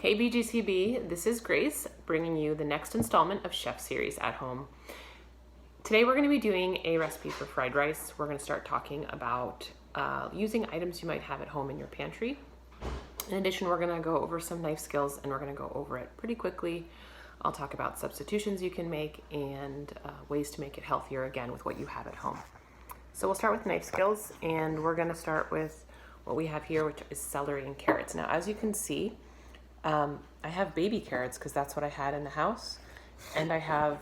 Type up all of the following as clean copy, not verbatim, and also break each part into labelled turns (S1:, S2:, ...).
S1: Hey BGCB, this is Grace bringing you the next installment of Chef Series at Home. Today we're going to be doing a recipe for fried rice. We're going to start talking about using items you might have at home in your pantry. In addition, we're going to go over some knife skills and we're going to go over it pretty quickly. I'll talk about substitutions you can make and ways to make it healthier again with what you have at home. So we'll start with knife skills, and we're going to start with what we have here, which is celery and carrots. Now, as you can see, I have baby carrots because that's what I had in the house, and I have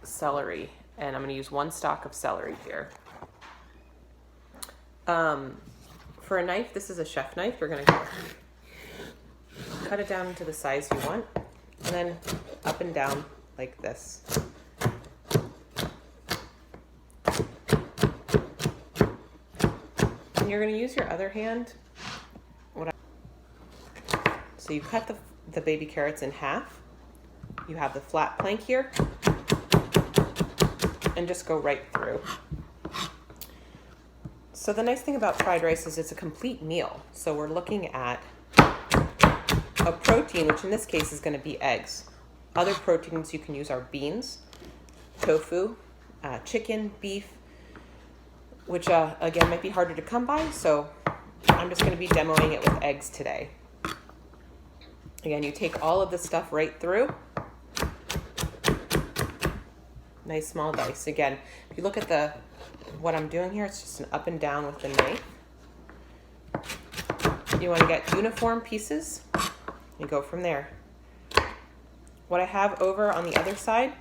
S1: celery, and I'm going to use one stalk of celery here. For a knife, this is a chef knife. You're going to cut it down to the size you want, and then up and down like this. And you're going to use your other hand. So you cut the baby carrots in half. You have the flat plank here, and just go right through. So the nice thing about fried rice is it's a complete meal. So we're looking at a protein, which in this case is going to be eggs. Other proteins you can use are beans, tofu, chicken, beef, which again might be harder to come by. So I'm just going to be demoing it with eggs today. Again, you take all of this stuff right through. Nice small dice. Again, if you look at what I'm doing here, it's just an up and down with the knife. You want to get uniform pieces. You go from there. What I have over on the other side.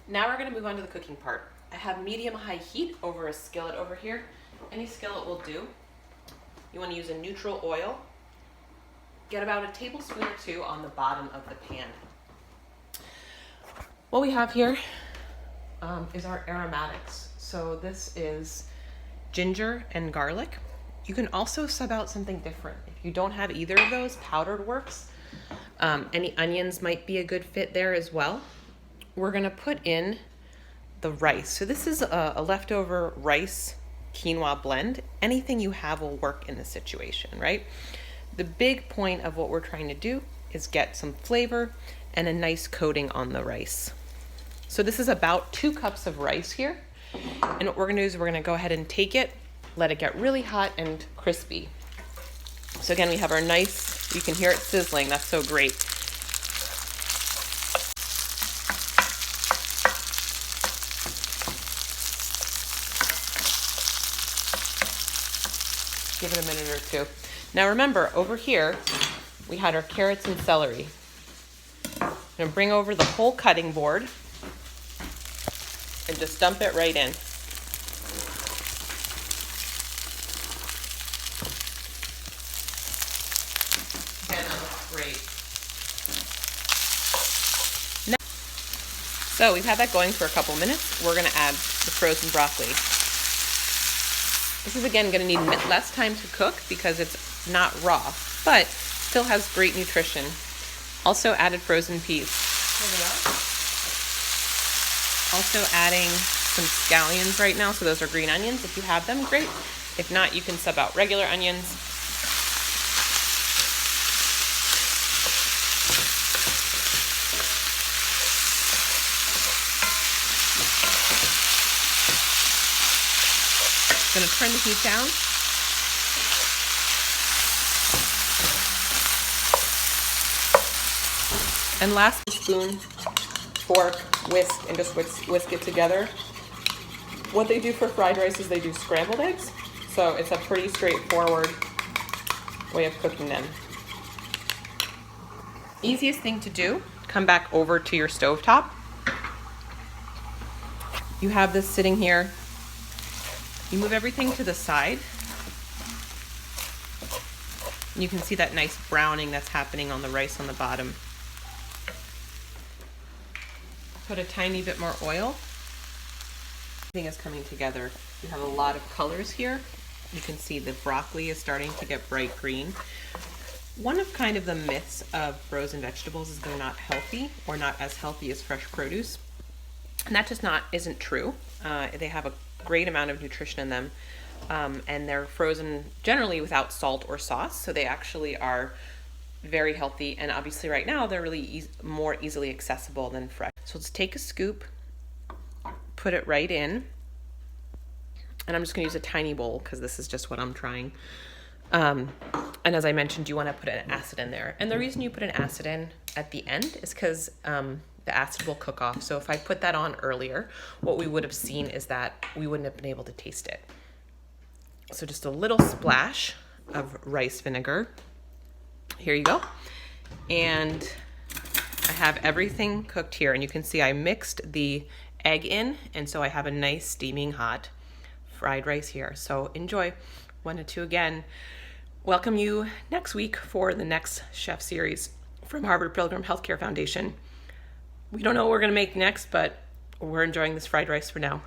S1: Now we're going to move on to the cooking part. I have medium-high heat over a skillet over here. Any skillet will do. You want to use a neutral oil. Get about a tablespoon or two on the bottom of the pan. What we have here is our aromatics. So this is ginger and garlic. You can also sub out something different. If you don't have either of those, powdered works. Any onions might be a good fit there as well. We're gonna put in the rice. So this is a leftover rice quinoa blend. Anything you have will work in this situation, right? The big point of what we're trying to do is get some flavor and a nice coating on the rice. So this is about 2 cups of rice here. And what we're gonna do is we're gonna go ahead and take it, let it get really hot and crispy. So again, we have our nice, you can hear it sizzling, that's so great. Give it a minute or two. Now remember, over here, we had our carrots and celery. I'm gonna bring over the whole cutting board and just dump it right in. Again, that looks great. Now, so we've had that going for a couple minutes. We're gonna add the frozen broccoli. This is again gonna need less time to cook because it's not raw, but still has great nutrition. Also added frozen peas. Also adding some scallions right now, so those are green onions. If you have them, great. If not, you can sub out regular onions. Gonna turn the heat down. And last, spoon, fork, whisk, and just whisk it together. What they do for fried rice is they do scrambled eggs. So it's a pretty straightforward way of cooking them. Easiest thing to do, come back over to your stovetop. You have this sitting here. You move everything to the side. You can see that nice browning that's happening on the rice on the bottom. Put a tiny bit more oil. Everything is coming together. You have a lot of colors here. You can see the broccoli is starting to get bright green. One of kind of the myths of frozen vegetables is they're not healthy or not as healthy as fresh produce. And that just isn't true. They have a great amount of nutrition in them. And they're frozen generally without salt or sauce. So they actually are very healthy, and obviously right now they're really more easily accessible than fresh. So let's take a scoop, put it right in, and I'm just going to use a tiny bowl because this is just what I'm trying. And as I mentioned, you want to put an acid in there, and the reason you put an acid in at the end is because the acid will cook off. So if I put that on earlier, what we would have seen is that we wouldn't have been able to taste it. So just a little splash of rice vinegar. Here you go. And I have everything cooked here, and you can see I mixed the egg in, and so I have a nice steaming hot fried rice here. So enjoy. 1 to 2 again. Welcome you next week for the next chef series from Harvard Pilgrim Healthcare Foundation. We don't know what we're going to make next, but we're enjoying this fried rice for now.